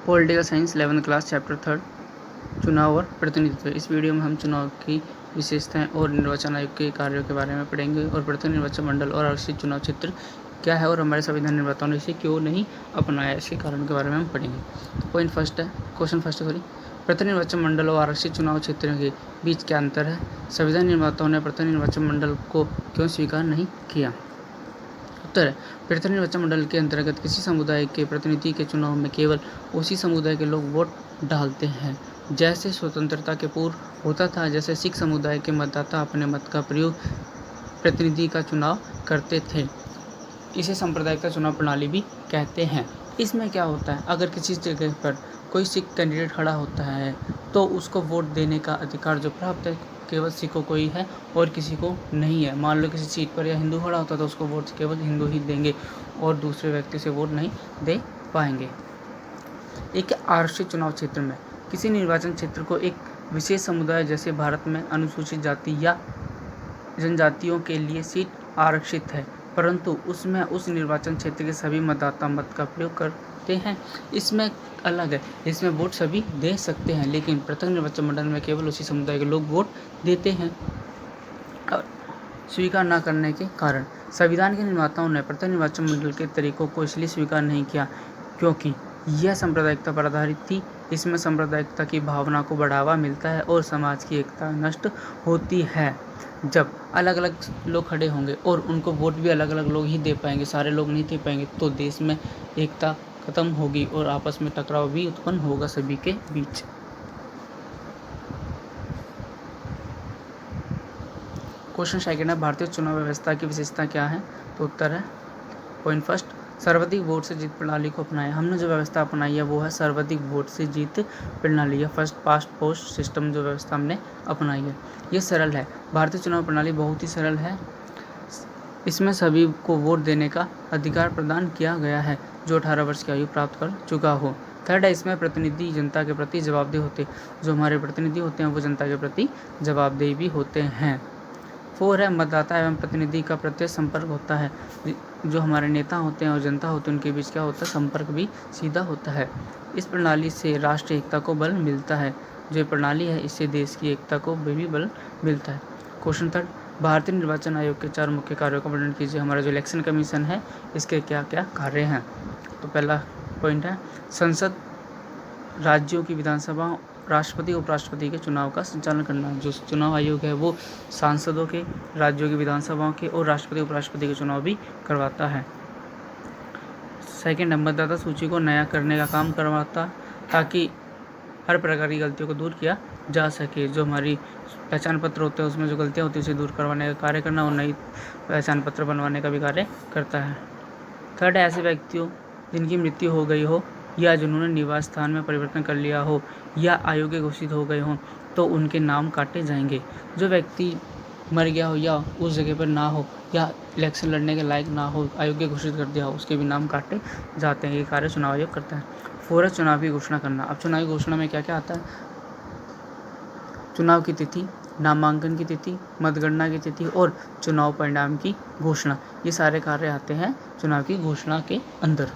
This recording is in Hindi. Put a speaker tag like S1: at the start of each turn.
S1: Political science 11th class chapter 3 चुनाव और प्रतिनिधित्व। इस वीडियो में हम चुनाव की विशेषताएं और निर्वाचन आयोग के कार्यों के बारे में पढ़ेंगे और प्रतिनिधि निर्वाचन मंडल और आरक्षित चुनाव क्षेत्र क्या है और हमारे संविधान निर्माताओं ने इसे क्यों नहीं अपनाया, इसके कारण के बारे में हम पढ़ेंगे। क्वेश्चन फर्स्ट प्रतिनिधि निर्वाचन मंडल और आरक्षित चुनाव क्षेत्र के बीच क्या अंतर है? संविधान निर्माताओं ने प्रतिनिधि निर्वाचन मंडल को क्यों स्वीकार नहीं किया? उत्तर है, प्रतिनिधि निर्वाचन मंडल के अंतर्गत किसी समुदाय के प्रतिनिधि के चुनाव में केवल उसी समुदाय के लोग वोट डालते हैं। जैसे स्वतंत्रता के पूर्व होता था, जैसे सिख समुदाय के मतदाता अपने मत का प्रयोग प्रतिनिधि का चुनाव करते थे। इसे सांप्रदायिक चुनाव प्रणाली भी कहते हैं। इसमें क्या होता है, अगर किसी जगह पर कोई सिख कैंडिडेट खड़ा होता है तो उसको वोट देने का अधिकार जो प्राप्त है केवल सिखों को ही है और किसी को नहीं है। मान लो किसी सीट पर या हिंदू खड़ा होता है तो उसको वोट केवल हिंदू ही देंगे और दूसरे व्यक्ति से वोट नहीं दे पाएंगे। एक आरक्षित चुनाव क्षेत्र में किसी निर्वाचन क्षेत्र को एक विशेष समुदाय जैसे भारत में अनुसूचित जाति या जनजातियों के लिए सीट आरक्षित है, परंतु उसमें उस निर्वाचन क्षेत्र के सभी मतदाता मत का प्रयोग करते हैं। इसमें अलग है, इसमें वोट सभी दे सकते हैं, लेकिन प्रतिनिधि निर्वाचन मंडल में केवल उसी समुदाय के लोग वोट देते हैं। और स्वीकार न करने के कारण संविधान के निर्माताओं ने प्रतिनिधि निर्वाचन मंडल के तरीकों को इसलिए स्वीकार नहीं किया क्योंकि यह सांप्रदायिकता पर आधारित थी। इसमें सांप्रदायिकता की भावना को बढ़ावा मिलता है और समाज की एकता नष्ट होती है। जब अलग अलग लोग खड़े होंगे और उनको वोट भी अलग अलग लोग ही दे पाएंगे, सारे लोग नहीं दे पाएंगे, तो देश में एकता खत्म होगी और आपस में टकराव भी उत्पन्न होगा सभी के बीच। क्वेश्चन सेकंड है, भारतीय चुनाव व्यवस्था की विशेषता क्या है? तो उत्तर है, पॉइंट फर्स्ट, सर्वाधिक वोट से जीत प्रणाली को अपनाया। हमने जो व्यवस्था अपनाई है वो है सर्वाधिक वोट से जीत प्रणाली या फर्स्ट पास्ट पोस्ट सिस्टम जो व्यवस्था हमने अपनाई है। ये सरल है, भारतीय चुनाव प्रणाली बहुत ही सरल है। इसमें सभी को वोट देने का अधिकार प्रदान किया गया है जो 18 वर्ष की आयु प्राप्त कर चुका हो। थर्ड है, इसमें प्रतिनिधि जनता के प्रति जवाबदेह होते, जो हमारे प्रतिनिधि होते हैं वो जनता के प्रति जवाबदेह भी होते हैं। 4 है, मतदाता एवं प्रतिनिधि का प्रत्यक्ष संपर्क होता है। जो हमारे नेता होते हैं और जनता होती है उनके बीच क्या होता है, संपर्क भी सीधा होता है। इस प्रणाली से राष्ट्रीय एकता को बल मिलता है। जो प्रणाली है इससे देश की एकता को भी बल मिलता है। क्वेश्चन थर्ड, भारतीय निर्वाचन आयोग के 4 मुख्य कार्यों का वर्णन कीजिए। हमारा जो इलेक्शन कमीशन है इसके क्या क्या कार्य हैं? तो पहला पॉइंट है, संसद, राज्यों की विधानसभा, राष्ट्रपति उपराष्ट्रपति के चुनाव का संचालन करना। जो चुनाव आयोग है वो सांसदों के, राज्यों की विधानसभाओं के और राष्ट्रपति उपराष्ट्रपति के चुनाव भी करवाता है। सेकेंड, मतदाता सूची को नया करने का काम करवाता ताकि हर प्रकार की गलतियों को दूर किया जा सके। जो हमारी पहचान पत्र होते हैं उसमें जो गलतियाँ होती है उसे दूर करवाने का कार्य करना और नई पहचान पत्र बनवाने का भी कार्य करता है। थर्ड है, ऐसे व्यक्तियों जिनकी मृत्यु हो गई हो या जिन्होंने निवास स्थान में परिवर्तन कर लिया हो या अयोग्य घोषित हो गए हों तो उनके नाम काटे जाएंगे। जो व्यक्ति मर गया हो या उस जगह पर ना हो या इलेक्शन लड़ने के लायक ना हो, अयोग्य घोषित कर दिया हो, उसके भी नाम काटे जाते हैं। ये कार्य चुनाव आयोग करता है। 4 है, चुनाव की घोषणा करना। अब चुनाव की घोषणा में क्या क्या आता है? चुनाव की तिथि, नामांकन की तिथि, मतगणना की तिथि और चुनाव परिणाम की घोषणा, ये सारे कार्य आते हैं चुनाव की घोषणा के अंदर।